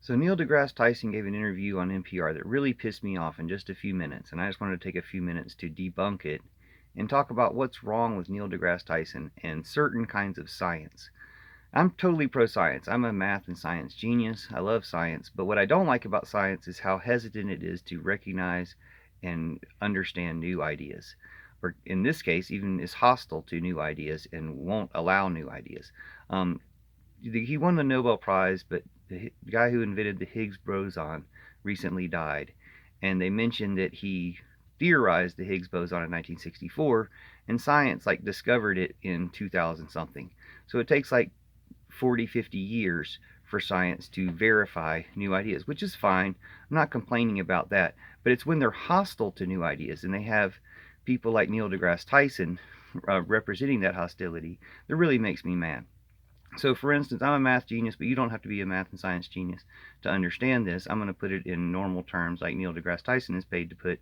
So Neil deGrasse Tyson gave an interview on NPR that really pissed me off in just a few minutes, and I just wanted to take a few minutes to debunk it and talk about what's wrong with Neil deGrasse Tyson and certain kinds of science. I'm totally pro science. I'm a math and science genius. I love science, but what I don't like about science is how hesitant it is to recognize and understand new ideas. Or in this case, even is hostile to new ideas and won't allow new ideas. Um, he won the Nobel Prize, but the guy who invented the Higgs boson recently died, and they mentioned that he theorized the Higgs boson in 1964, and science discovered it in 2000 something. So it takes 40, 50 years for science to verify new ideas, which is fine. I'm not complaining about that, but it's when they're hostile to new ideas and they have people like Neil deGrasse Tyson representing that hostility that really makes me mad. So, for instance, I'm a math genius, but you don't have to be a math and science genius to understand this. I'm going to put it in normal terms, like Neil deGrasse Tyson is paid to put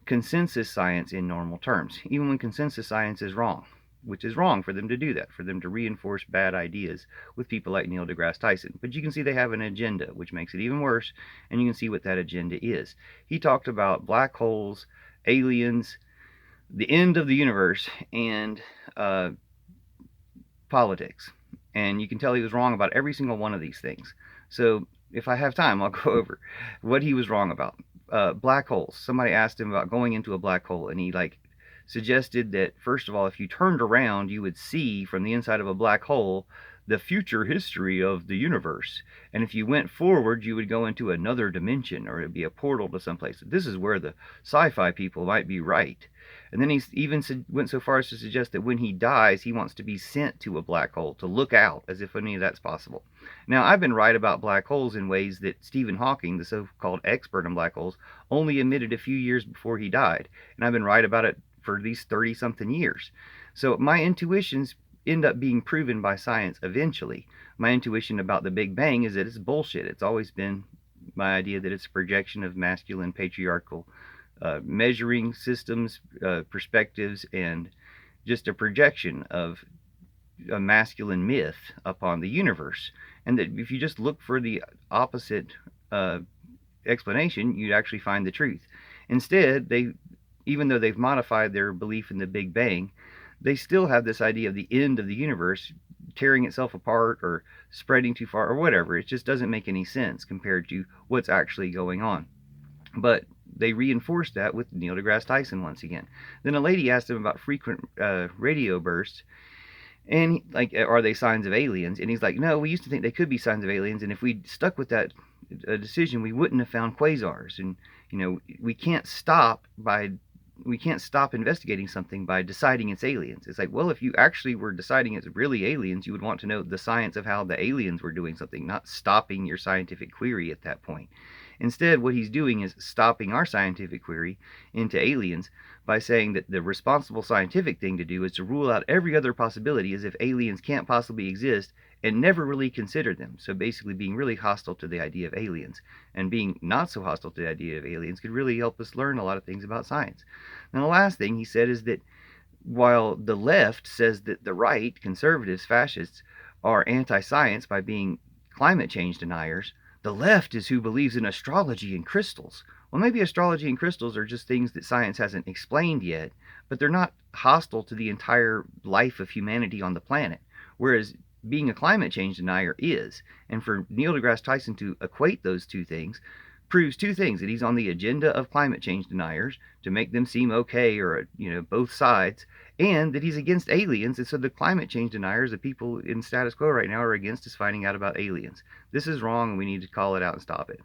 consensus science in normal terms, even when consensus science is wrong, which is wrong for them to do that, for them to reinforce bad ideas with people like Neil deGrasse Tyson. But you can see they have an agenda, which makes it even worse, and you can see what that agenda is. He talked about black holes, aliens, the end of the universe, and politics. And you can tell he was wrong about every single one of these things. So if I have time, I'll go over what he was wrong about. Black holes. Somebody asked him about going into a black hole, and he suggested that first of all, if you turned around, you would see from the inside of a black hole the future history of the universe. And if you went forward, you would go into another dimension, or it'd be a portal to someplace. This is where the sci-fi people might be right. And then he even went so far as to suggest that when he dies, he wants to be sent to a black hole to look out, as if any of that's possible. Now, I've been right about black holes in ways that Stephen Hawking, the so-called expert in black holes, only admitted a few years before he died. And I've been right about it for these 30-something years. So my intuitions end up being proven by science eventually. My intuition about the Big Bang is that it's bullshit. It's always been my idea that it's a projection of masculine patriarchal measuring systems, perspectives, and just a projection of a masculine myth upon the universe. And that if you just look for the opposite explanation, you'd actually find the truth. Instead, even though they've modified their belief in the Big Bang, they still have this idea of the end of the universe tearing itself apart or spreading too far or whatever. It just doesn't make any sense compared to what's actually going on. But they reinforced that with Neil deGrasse Tyson once again. Then a lady asked him about frequent radio bursts, and are they signs of aliens? And he's like, no, we used to think they could be signs of aliens, and if we stuck with that decision, we wouldn't have found quasars. And we can't stop investigating something by deciding it's aliens. It's like, well, if you actually were deciding it's really aliens, you would want to know the science of how the aliens were doing something, not stopping your scientific query at that point. Instead, what he's doing is stopping our scientific query into aliens by saying that the responsible scientific thing to do is to rule out every other possibility as if aliens can't possibly exist and never really consider them. So basically being really hostile to the idea of aliens, and being not so hostile to the idea of aliens could really help us learn a lot of things about science. And the last thing he said is that while the left says that the right, conservatives, fascists, are anti-science by being climate change deniers, the left is who believes in astrology and crystals. Well, maybe astrology and crystals are just things that science hasn't explained yet, but they're not hostile to the entire life of humanity on the planet. Whereas being a climate change denier is. And for Neil deGrasse Tyson to equate those two things proves two things: that he's on the agenda of climate change deniers to make them seem okay, or both sides, and that he's against aliens. And so the climate change deniers, the people in status quo right now, are against us finding out about aliens. This is wrong, and we need to call it out and stop it.